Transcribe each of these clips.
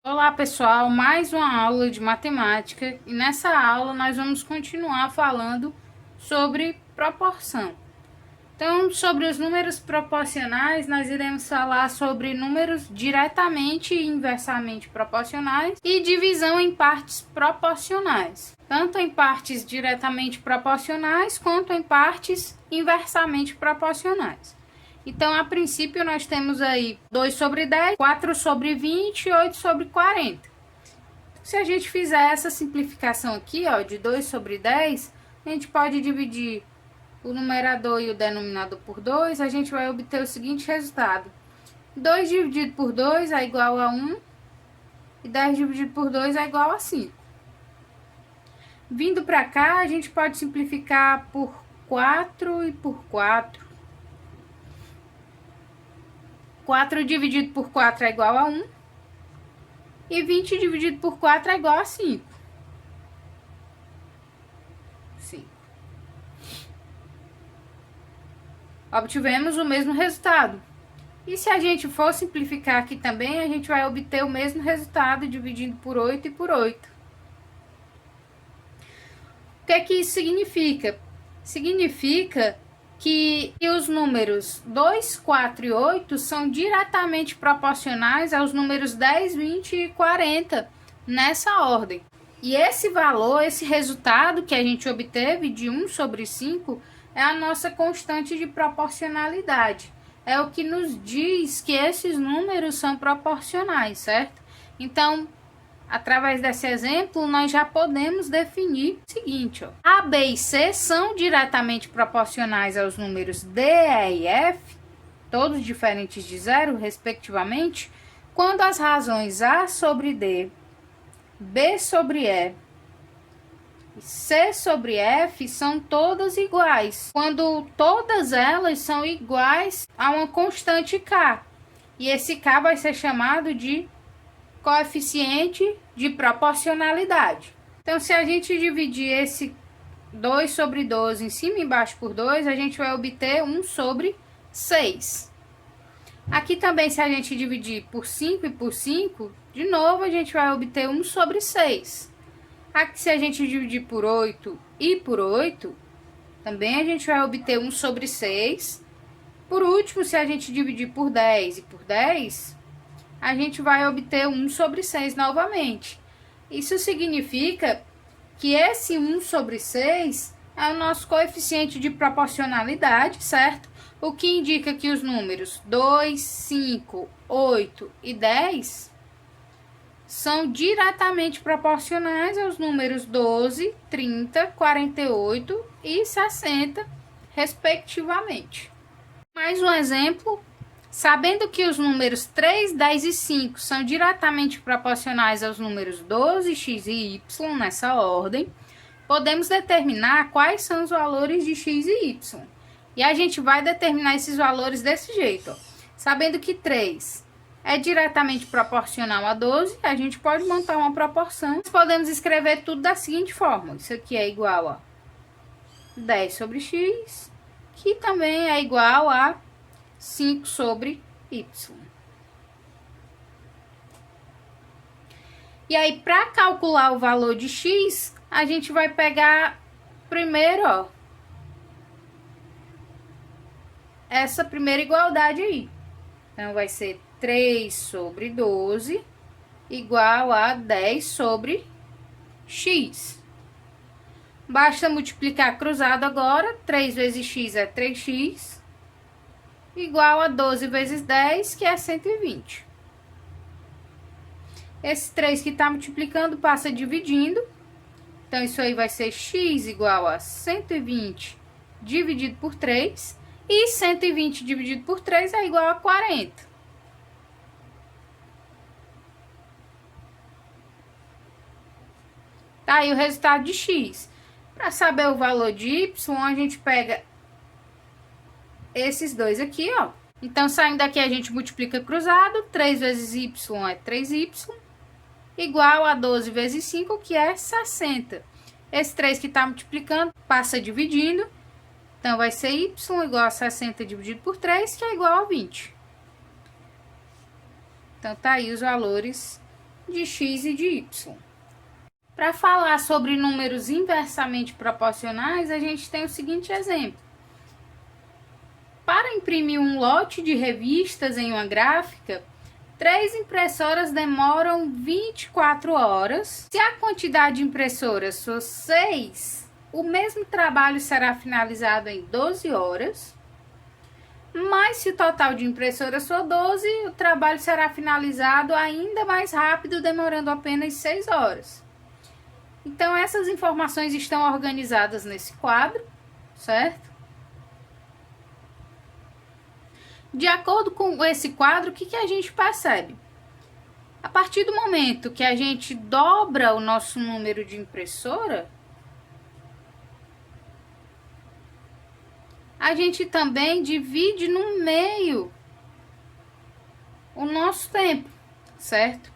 Olá pessoal, mais uma aula de matemática e nessa aula nós vamos continuar falando sobre proporção. Então, sobre os números proporcionais, nós iremos falar sobre números diretamente e inversamente proporcionais e divisão em partes proporcionais, tanto em partes diretamente proporcionais quanto em partes inversamente proporcionais. Então, a princípio, nós temos aí 2 sobre 10, 4 sobre 20 e 8 sobre 40. Se a gente fizer essa simplificação aqui, ó, de 2 sobre 10, a gente pode dividir o numerador e o denominador por 2, a gente vai obter o seguinte resultado. 2 dividido por 2 é igual a 1, e 10 dividido por 2 é igual a 5. Vindo para cá, a gente pode simplificar por 4 e por 4. 4 dividido por 4 é igual a 1. E 20 dividido por 4 é igual a 5. 5. Obtivemos o mesmo resultado. E se a gente for simplificar aqui também, a gente vai obter o mesmo resultado dividindo por 8 e por 8. O que é que isso significa? Significa que os números 2, 4 e 8 são diretamente proporcionais aos números 10, 20 e 40 nessa ordem. E esse valor, esse resultado que a gente obteve de 1 sobre 5 é a nossa constante de proporcionalidade. É o que nos diz que esses números são proporcionais, certo? Então, através desse exemplo, nós já podemos definir o seguinte, ó. A, B e C são diretamente proporcionais aos números D, E e F, todos diferentes de zero, respectivamente, quando as razões A sobre D, B sobre E, C sobre F são todas iguais, quando todas elas são iguais a uma constante K. E esse K vai ser chamado de coeficiente de proporcionalidade. Então, se a gente dividir esse 2 sobre 12 em cima e embaixo por 2, a gente vai obter 1 sobre 6. Aqui também, se a gente dividir por 5 e por 5, de novo a gente vai obter 1 sobre 6. Aqui, se a gente dividir por 8 e por 8, também a gente vai obter 1 sobre 6. Por último, se a gente dividir por 10 e por 10, a gente vai obter 1 sobre 6 novamente. Isso significa que esse 1 sobre 6 é o nosso coeficiente de proporcionalidade, certo? O que indica que os números 2, 5, 8 e 10 são diretamente proporcionais aos números 12, 30, 48 e 60, respectivamente. Mais um exemplo. Sabendo que os números 3, 10 e 5 são diretamente proporcionais aos números 12, x e y nessa ordem, podemos determinar quais são os valores de x e y. E a gente vai determinar esses valores desse jeito, ó. Sabendo que 3 é diretamente proporcional a 12, a gente pode montar uma proporção. Podemos escrever tudo da seguinte forma. Isso aqui é igual a 10 sobre x, que também é igual a 5 sobre y. E aí, para calcular o valor de x, a gente vai pegar primeiro, ó, essa primeira igualdade aí. Então, vai ser 3 sobre 12 igual a 10 sobre x. Basta multiplicar cruzado agora. 3 vezes x é 3x. Igual a 12 vezes 10, que é 120. Esse 3 que está multiplicando passa dividindo. Então, isso aí vai ser x igual a 120 dividido por 3. E 120 dividido por 3 é igual a 40. Tá aí o resultado de x. Para saber o valor de y, a gente pega esses dois aqui, ó. Então, saindo daqui, a gente multiplica cruzado. 3 vezes y é 3y. Igual a 12 vezes 5, que é 60. Esse 3 que está multiplicando, passa dividindo. Então, vai ser y igual a 60 dividido por 3, que é igual a 20. Então, tá aí os valores de x e de y. Para falar sobre números inversamente proporcionais, a gente tem o seguinte exemplo. Para imprimir um lote de revistas em uma gráfica, 3 impressoras demoram 24 horas. Se a quantidade de impressoras for 6, o mesmo trabalho será finalizado em 12 horas. Mas se o total de impressoras for 12, o trabalho será finalizado ainda mais rápido, demorando apenas 6 horas. Então, essas informações estão organizadas nesse quadro, certo? De acordo com esse quadro, o que a gente percebe? A partir do momento que a gente dobra o nosso número de impressora, a gente também divide no meio o nosso tempo, certo?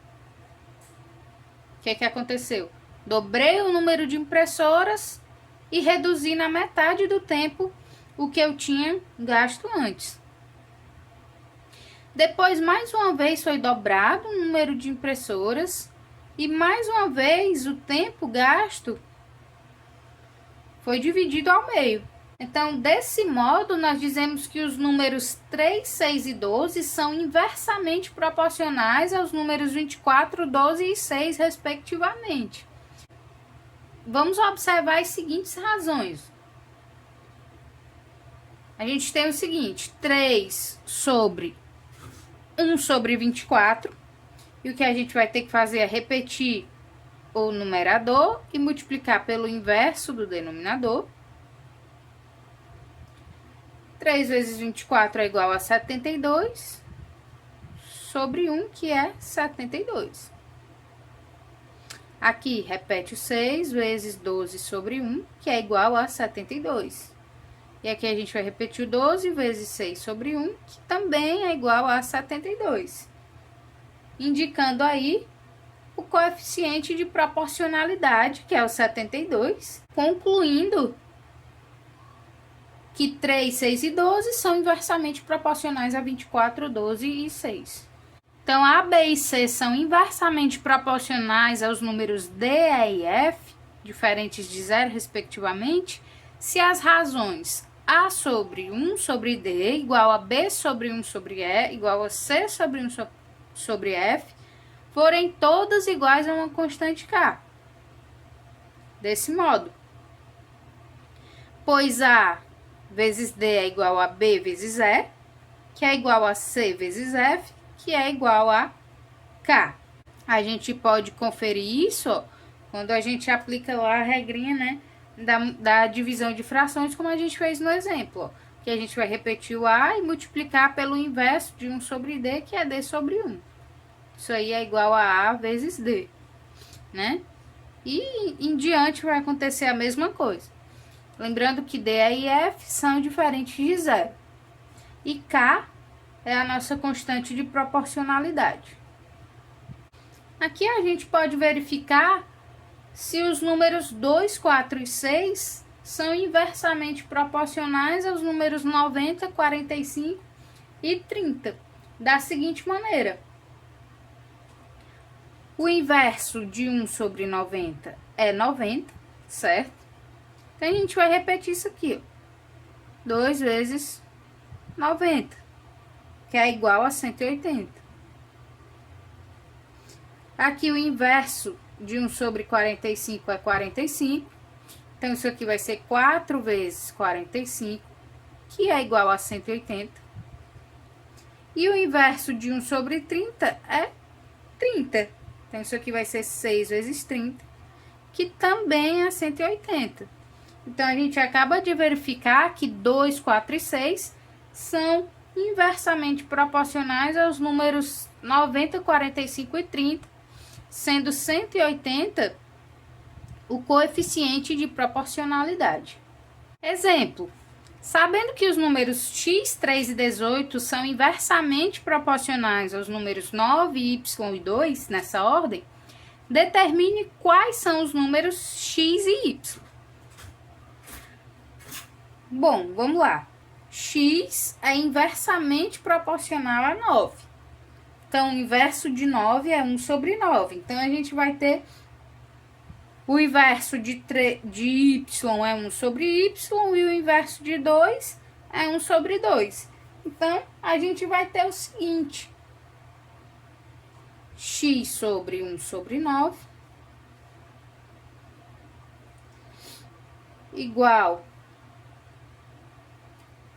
O que aconteceu? Dobrei o número de impressoras e reduzi na metade do tempo o que eu tinha gasto antes. Depois, mais uma vez, foi dobrado o número de impressoras e mais uma vez o tempo gasto foi dividido ao meio. Então, desse modo, nós dizemos que os números 3, 6 e 12 são inversamente proporcionais aos números 24, 12 e 6, respectivamente. Vamos observar as seguintes razões. A gente tem o seguinte, 3 sobre 1 sobre 24, e o que a gente vai ter que fazer é repetir o numerador e multiplicar pelo inverso do denominador. 3 vezes 24 é igual a 72, sobre 1, que é 72. Aqui, repete o 6 vezes 12 sobre 1, que é igual a 72. E aqui a gente vai repetir o 12 vezes 6 sobre 1, que também é igual a 72. Indicando aí o coeficiente de proporcionalidade, que é o 72, concluindo que 3, 6 e 12 são inversamente proporcionais a 24, 12 e 6. Então, A, B e C são inversamente proporcionais aos números D, E e F, diferentes de 0, respectivamente, se as razões A sobre 1 sobre D igual a B sobre 1 sobre E igual a C sobre 1 sobre F forem todas iguais a uma constante K. Desse modo, pois A vezes D é igual a B vezes E, que é igual a C vezes F, que é igual a K. A gente pode conferir isso, ó, quando a gente aplica lá a regrinha, né, da divisão de frações, como a gente fez no exemplo, ó, que a gente vai repetir o A e multiplicar pelo inverso de 1 sobre D, que é D sobre 1. Isso aí é igual a vezes D, né? E em diante vai acontecer a mesma coisa. Lembrando que D, E e F são diferentes de 0. E K é a nossa constante de proporcionalidade. Aqui a gente pode verificar se os números 2, 4 e 6 são inversamente proporcionais aos números 90, 45 e 30. Da seguinte maneira. O inverso de 1 sobre 90 é 90, certo? Então, a gente vai repetir isso aqui, ó. 2 vezes 90, que é igual a 180. Aqui o inverso de 1 sobre 45 é 45. Então, isso aqui vai ser 4 vezes 45, que é igual a 180. E o inverso de 1 sobre 30 é 30. Então, isso aqui vai ser 6 vezes 30, que também é 180. Então, a gente acaba de verificar que 2, 4 e 6 são inversamente proporcionais aos números 90, 45 e 30, sendo 180 o coeficiente de proporcionalidade. Exemplo, sabendo que os números x, 3 e 18 são inversamente proporcionais aos números 9, y e 2, nessa ordem, determine quais são os números x e y. Bom, vamos lá. X é inversamente proporcional a 9. Então, o inverso de 9 é 1 sobre 9. Então, a gente vai ter o inverso de y é 1 sobre y e o inverso de 2 é 1 sobre 2. Então, a gente vai ter o seguinte: x sobre 1 sobre 9 igual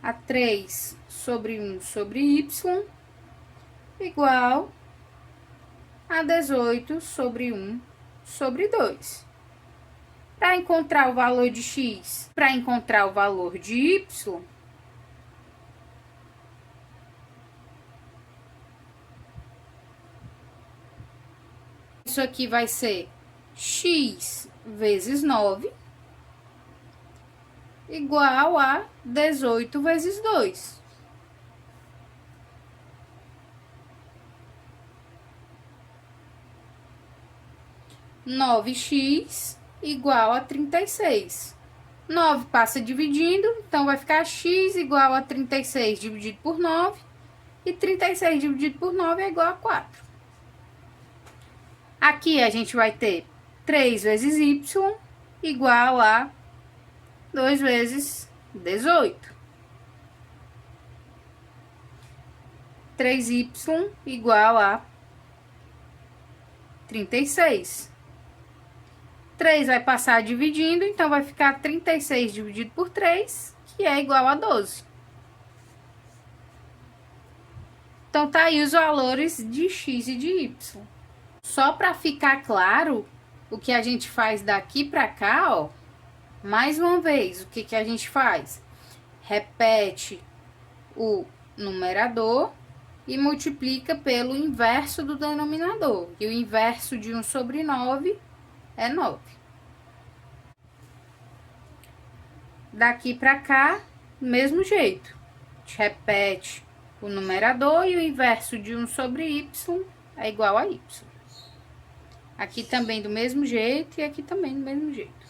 a 3 sobre 1 sobre y igual a 18 sobre 1 sobre 2. Para encontrar o valor de x, para encontrar o valor de y, isso aqui vai ser x vezes 9 igual a 18 vezes 2. Nove x igual a 36. 9 passa dividindo, então vai ficar x igual a 36 dividido por 9. E 36 dividido por 9 é igual a 4. Aqui a gente vai ter 3 vezes y igual a 2 vezes 18. 3y igual a 36. 3 vai passar dividindo, então vai ficar 36 dividido por 3, que é igual a 12. Então, tá aí os valores de x e de y. Só para ficar claro o que a gente faz daqui para cá, ó. Mais uma vez, o que a gente faz? Repete o numerador e multiplica pelo inverso do denominador. E o inverso de 1 sobre 9 é 9. Daqui para cá, mesmo jeito. A gente repete o numerador e o inverso de 1 sobre y é igual a y. Aqui também do mesmo jeito e aqui também do mesmo jeito.